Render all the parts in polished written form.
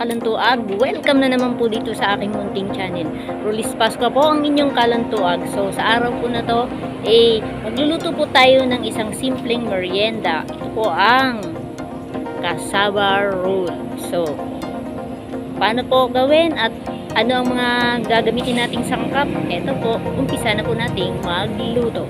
kalantuag. Welcome na naman po dito sa aking munting channel. Rolece Pascua po ang inyong kalantuag. So sa araw po na to, magluluto po tayo ng isang simpleng merienda. Ito po ang cassava roll. So, paano po gawin at ano ang mga gagamitin nating sangkap? Ito po, umpisa na po nating magluto.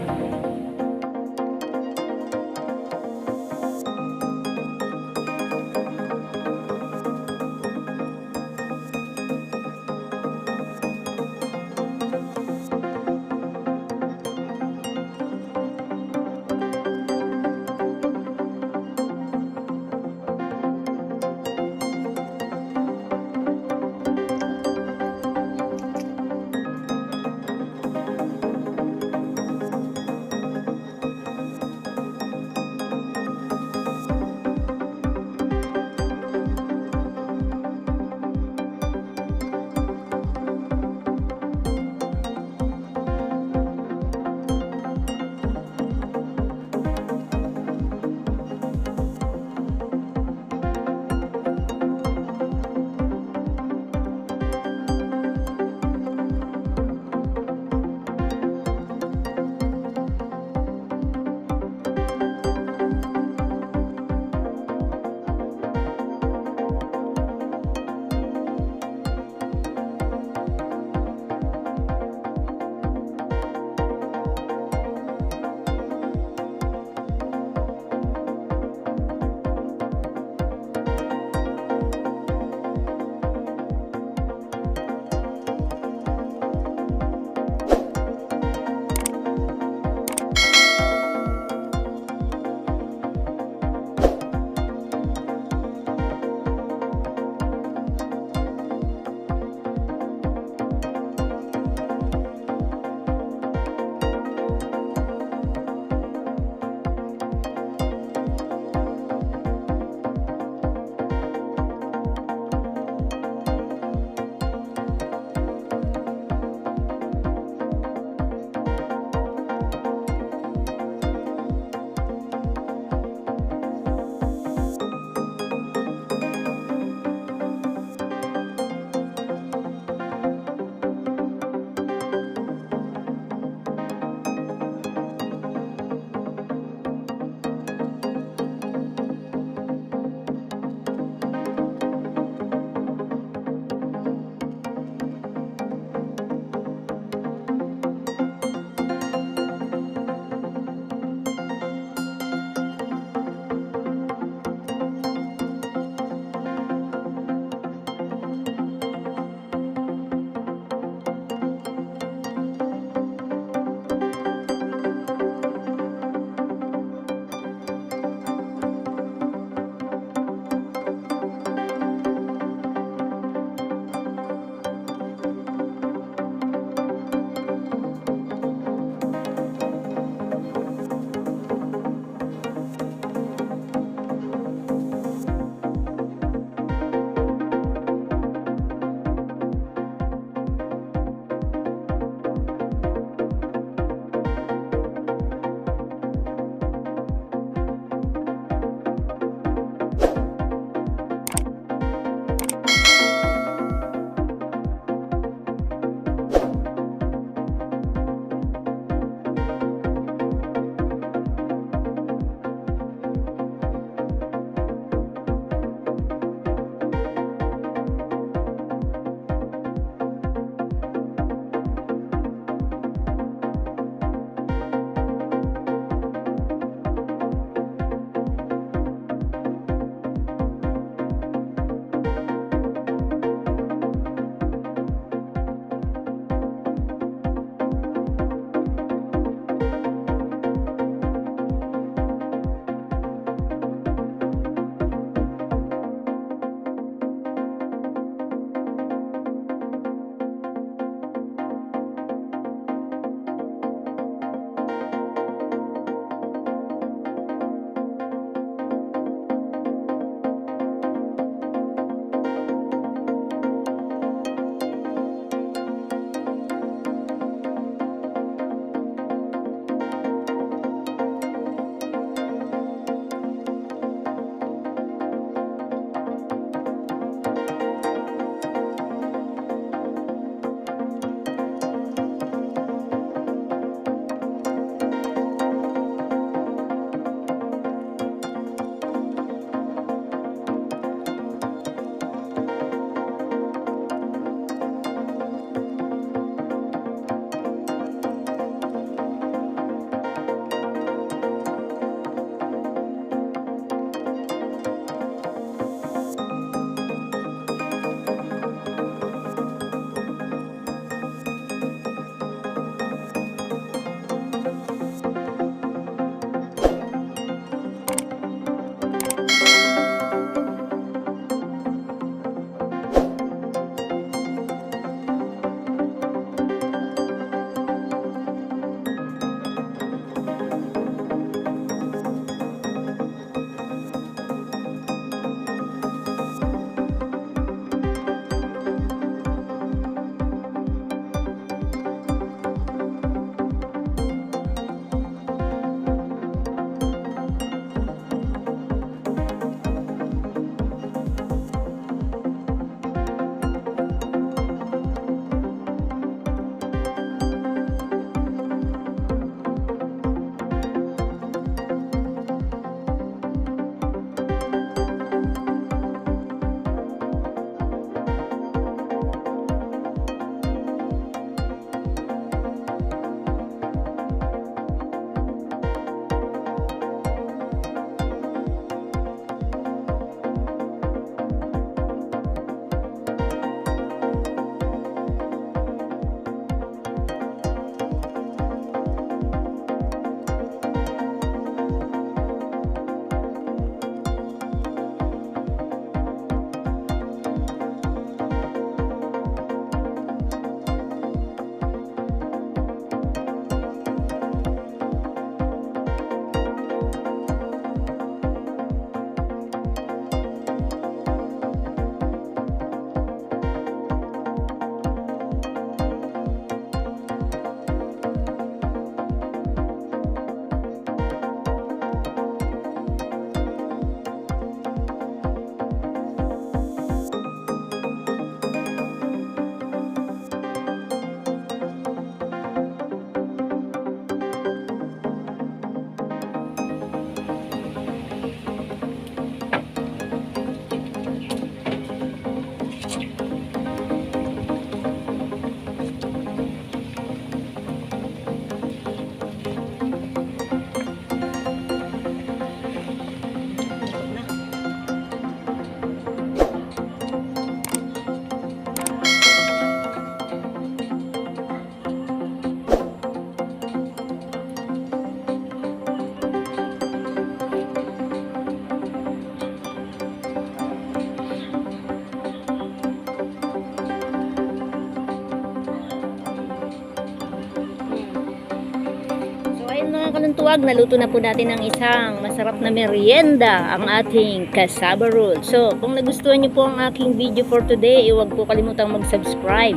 kalantuag, naluto na po natin ng isang masarap na merienda, ang ating cassava roll. So, kung nagustuhan niyo po ang aking video for today, huwag po kalimutang mag-subscribe,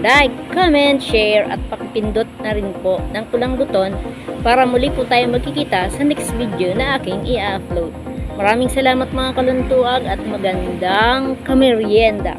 like, comment, share, at pakipindot na rin po ng pulang buton para muli po tayo magkikita sa next video na aking i-upload. Maraming salamat mga kalantuag at magandang kamerienda.